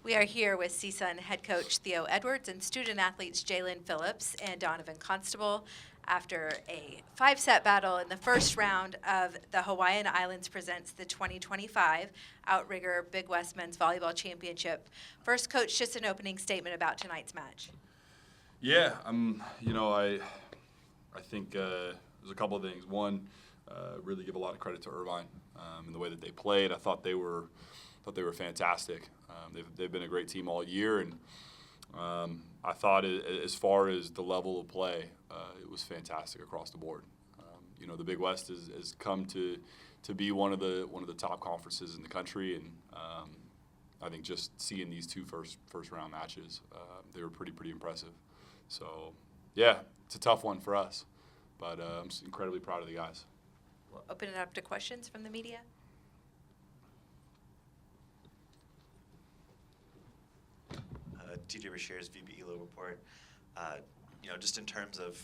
We are here with CSUN head coach Theo Edwards and student athletes Jalen, Phillips, and Donovan, Constable after a 5-set battle in the first round of the Hawaiian Islands presents the 2025 Outrigger Big West Men's Volleyball Championship. First, coach, just an opening statement about tonight's match. Yeah, I think there's a couple of things. One, really give a lot of credit to Irvine in the way that they played. I thought they were fantastic. They've been a great team all year, and I thought as far as the level of play, it was fantastic across the board. The Big West has come to be one of the top conferences in the country, and I think just seeing these two first round matches, they were pretty impressive. So yeah, it's a tough one for us, but I'm just incredibly proud of the guys. We'll open it up to questions from the media. TJ Bashir's VB ELO report. Just in terms of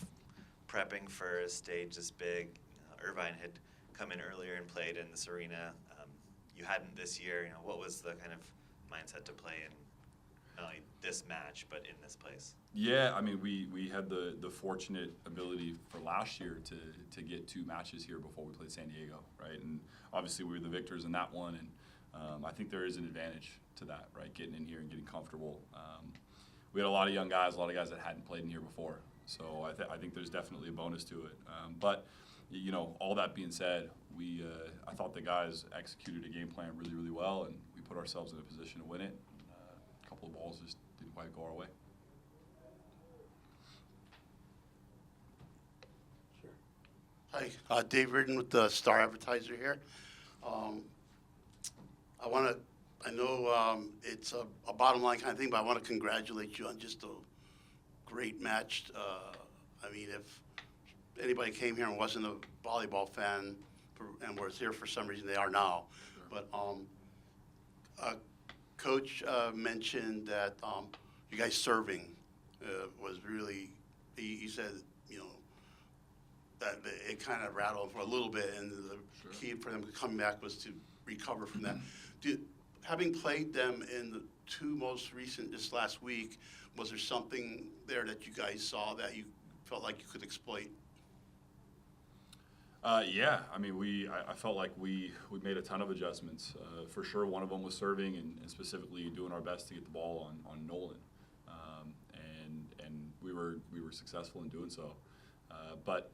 prepping for a stage this big, Irvine had come in earlier and played in this arena. You hadn't this year. What was the kind of mindset to play in not only this match but in this place? Yeah, I mean, we had the fortunate ability for last year to get 2 matches here before we played San Diego, right? And obviously we were the victors in that one, and I think there is an advantage to that, right? Getting in here and getting comfortable. We had a lot of young guys, a lot of guys that hadn't played in here before, so I think there's definitely a bonus to it. But all that being said, I thought the guys executed a game plan really well, and we put ourselves in a position to win it. A couple of balls just didn't quite go our way. Sure. Hi, Dave Ridden with the Star Advertiser here. I know it's a bottom line kind of thing, but I want to congratulate you on just a great match. I mean, if anybody came here and wasn't a volleyball fan and was here for some reason, they are now. Sure. But Coach mentioned that you guys serving was really, he said, that it kind of rattled for a little bit, and the Sure. key for them coming back was to recover from that. Having played them in the 2 most recent this last week, was there something there that you guys saw that you felt like you could exploit? Yeah, I mean, I felt like we made a ton of adjustments. For sure, one of them was serving and specifically doing our best to get the ball on Nolan, and we were successful in doing so. But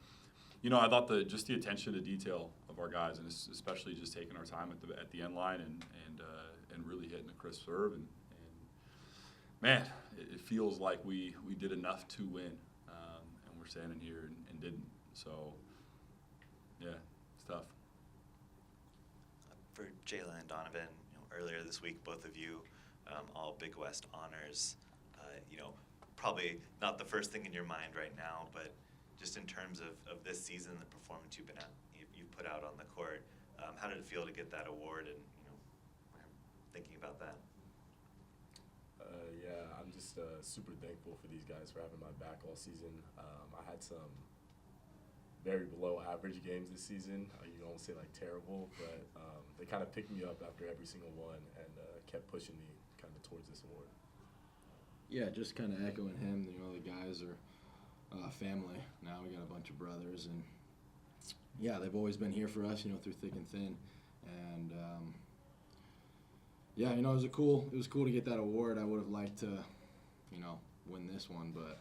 I thought the attention to detail of our guys, and especially just taking our time at the end line and really hitting a crisp serve, and man, it feels like we did enough to win, and we're standing here and didn't. So yeah, it's tough. For Jalen and Donovan, earlier this week, both of you, all Big West honors. Probably not the first thing in your mind right now, but just in terms of this season, the performance you've put out on the court, how did it feel to get that award, and thinking about that? Yeah, I'm just super thankful for these guys for having my back all season. I had some very below average games this season. You don't say like terrible, but they kind of picked me up after every single one and kept pushing me kind of towards this award. Yeah, just kind of echoing him. The guys are family. Now we got a bunch of brothers, and yeah, they've always been here for us, through thick and thin. And yeah, it was cool to get that award. I would have liked to, win this one, but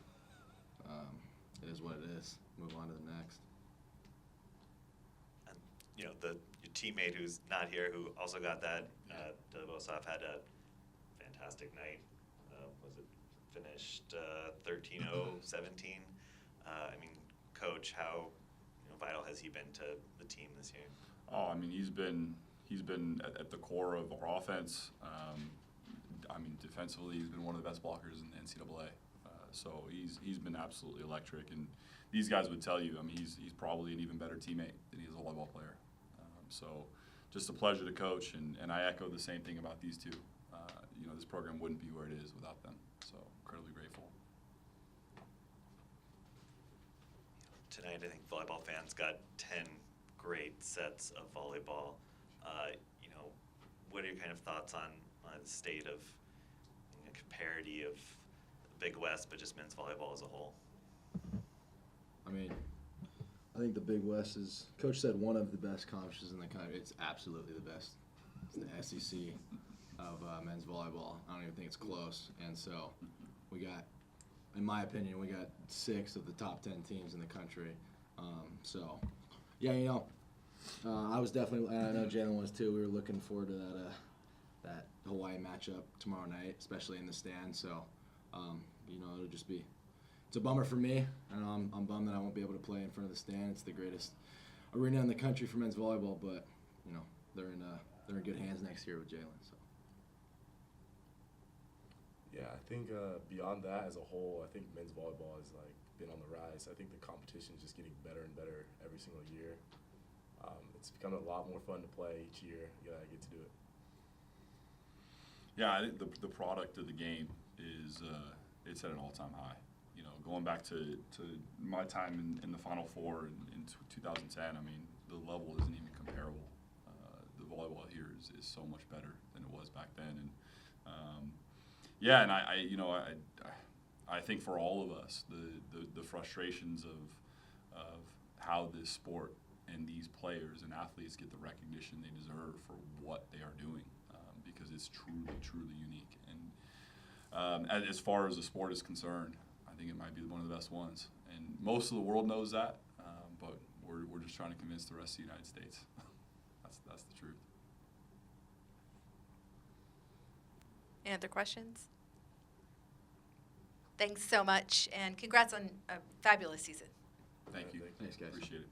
it is what it is. Move on to the next. And, your teammate who's not here, who also got that, Delibosov, had a fantastic night. Was it finished 13-0, 17? Coach, how vital has he been to the team this year? Oh, I mean, he's been at the core of our offense. Defensively, he's been one of the best blockers in the NCAA. So he's been absolutely electric, and these guys would tell you, he's probably an even better teammate than he is a volleyball player. So just a pleasure to coach, and I echo the same thing about these two. This program wouldn't be where it is without them. So incredibly grateful. Tonight, I think volleyball fans got 10 great sets of volleyball. What are your kind of thoughts on the state of parity of Big West, but just men's volleyball as a whole? I mean, I think the Big West is, Coach said, one of the best conferences in the country. It's absolutely the best. It's the SEC of men's volleyball. I don't even think it's close. And so we got, in my opinion, we got 6 of the top 10 teams in the country. So, yeah, you know, I was definitely, and I know Jalen was too, we were looking forward to that Hawaii matchup tomorrow night, especially in the stand. So, you know, it'll just be, it's a bummer for me, and I'm bummed that I won't be able to play in front of the stand. It's the greatest arena in the country for men's volleyball, but you know they're in good hands next year with Jalen. So Yeah, I think beyond that as a whole, I think men's volleyball has like been on the rise. I think the competition is just getting better and better every single year. It's becoming a lot more fun to play each year. You gotta get to do it. Yeah, I think the product of the game is it's at an all-time high. You know, going back to my time in the Final Four in 2010, I mean, the level isn't even comparable. The volleyball here is so much better than it was back then, and yeah, and I think for all of us, the frustrations of how this sport and these players and athletes get the recognition they deserve for what they are doing, because it's truly unique. And as far as the sport is concerned, I think it might be one of the best ones. And most of the world knows that, but we're just trying to convince the rest of the United States. That's the truth. Any other questions? Thanks so much, and congrats on a fabulous season. Thank you. Thanks, guys. Appreciate it.